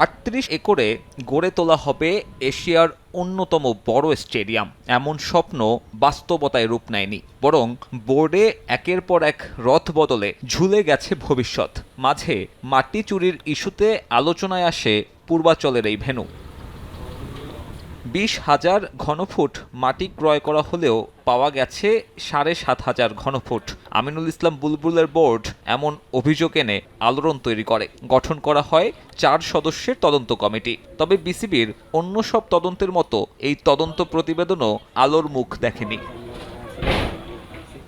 ৩৮ একরে গড়ে তোলা হবে এশিয়ার অন্যতম বড় স্টেডিয়াম। এমন স্বপ্ন বাস্তবতায় রূপ নেয়নি, বরং বোর্ডে একের পর এক রথ বদলে ঝুলে গেছে ভবিষ্যৎ। মাঝে মাটি চুরির ইস্যুতে আলোচনায় আসে পূর্বাচলের এই ভেন্যু। ২০,০০০ ঘনফুট মাটি ক্রয় করা হলেও পাওয়া গেছে ৭,৫০০ ঘনফুট। আমিনুল ইসলাম বুলবুলের বোর্ড এমন অভিযোগ এনে আলোড়ন তৈরি করে। গঠন করা হয় ৪ সদস্যের তদন্ত কমিটি। তবে বিসিবির অন্য সব তদন্তের মতো এই তদন্ত প্রতিবেদনও আলোর মুখ দেখেনি।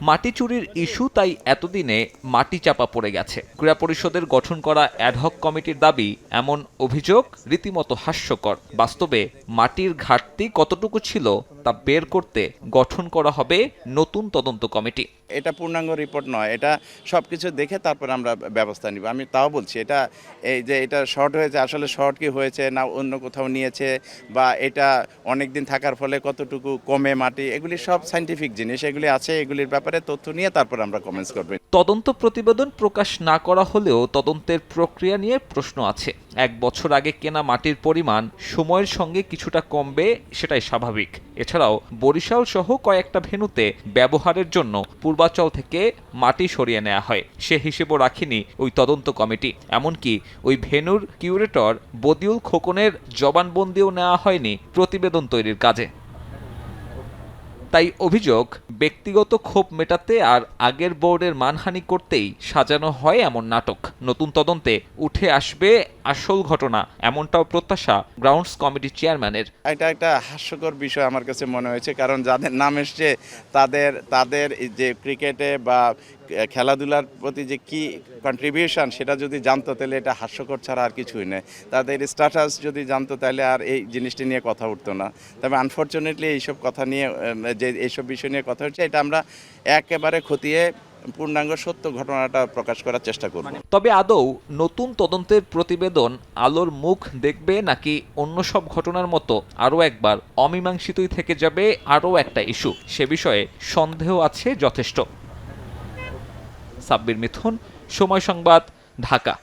মাটি চুরির ইস্যু তাই এতদিনে মাটি চাপা পড়ে গেছে। ক্রীড়া পরিষদের গঠন করা অ্যাডহক কমিটির দাবি, এমন অভিযোগ রীতিমতো হাস্যকর। বাস্তবে মাটির ঘাটতি কতটুকু ছিল তা বের করতে গঠন করা হবে নতুন তদন্ত কমিটি। এটা পূর্ণাঙ্গ রিপোর্ট নয়, এটা সবকিছু দেখে তারপর আমরা ব্যবস্থা নিব। আমি তাও বলছি, এটা এই যে এটা শর্ট হয়েছে, আসলে শর্ট কি হয়েছে না অন্য কোথাও নিয়েছে, বা এটা অনেক দিন থাকার ফলে কতটুকু কমে মাটি, এগুলি সব সায়েন্টিফিক জিনিস, এগুলি আছে। এগুলির ব্যাপারে তথ্য নিয়ে তারপর আমরা কমেন্টস করব। তদন্ত প্রতিবেদন প্রকাশ না করা হলেও তদন্তের প্রক্রিয়া নিয়ে প্রশ্ন আছে। ১ বছর আগে কেনা মাটির পরিমাণ সময়ের সঙ্গে কিছুটা কমবে, সেটাই স্বাভাবিক। এছাড়াও বরিশাল সহ কয়েকটা ভেন্যুতে ব্যবহারের জন্য পূর্বাচল থেকে মাটি সরিয়ে নেওয়া হয়, সে হিসেবও রাখেনি ওই তদন্ত কমিটি। এমনকি ওই ভেন্যুর কিউরেটর বদিউল খোকনের জবানবন্দিও নেওয়া হয়নি প্রতিবেদন তৈরির কাজে। তাই অভিযোগ, ব্যক্তিগত ক্ষোভ মেটাতে আর আগের বোর্ডের মানহানি করতেই সাজানো হয় এমন নাটক। নতুন তদন্তে উঠে আসবে আসল ঘটনা, এমনটাও প্রত্যাশা গ্রাউন্ডস কমিটির চেয়ারম্যানের। এটা একটা হাস্যকর বিষয় আমার কাছে মনে হয়েছে, কারণ যাদের নাম এসছে তাদের যে ক্রিকেটে বা খেলাধুলার প্রতি যে কি কন্ট্রিবিউশন, সেটা যদি জানতো তাহলে এটা হাস্যকর ছাড়া আর কিছুই নয়। তাদের স্ট্যাটাস যদি জানতো তাহলে আর এই জিনিসটি নিয়ে কথা উঠতো না। তবে আনফর্চুনেটলি এইসব কথা নিয়ে, যে এইসব বিষয় নিয়ে কথা হচ্ছে, এটা আমরা একেবারে খতিয়ে পূর্ণাঙ্গ সত্য ঘটনাটা প্রকাশ করার চেষ্টা করব। তবে আদৌ নতুন তদন্তের প্রতিবেদন আলোর মুখ দেখবে, নাকি অন্য সব ঘটনার মতো আরও একবার অমীমাংসিতই থেকে যাবে আরও একটা ইস্যু, সে বিষয়ে সন্দেহ আছে যথেষ্ট। সাব্বির মিথুন, সময় সংবাদ, ঢাকা।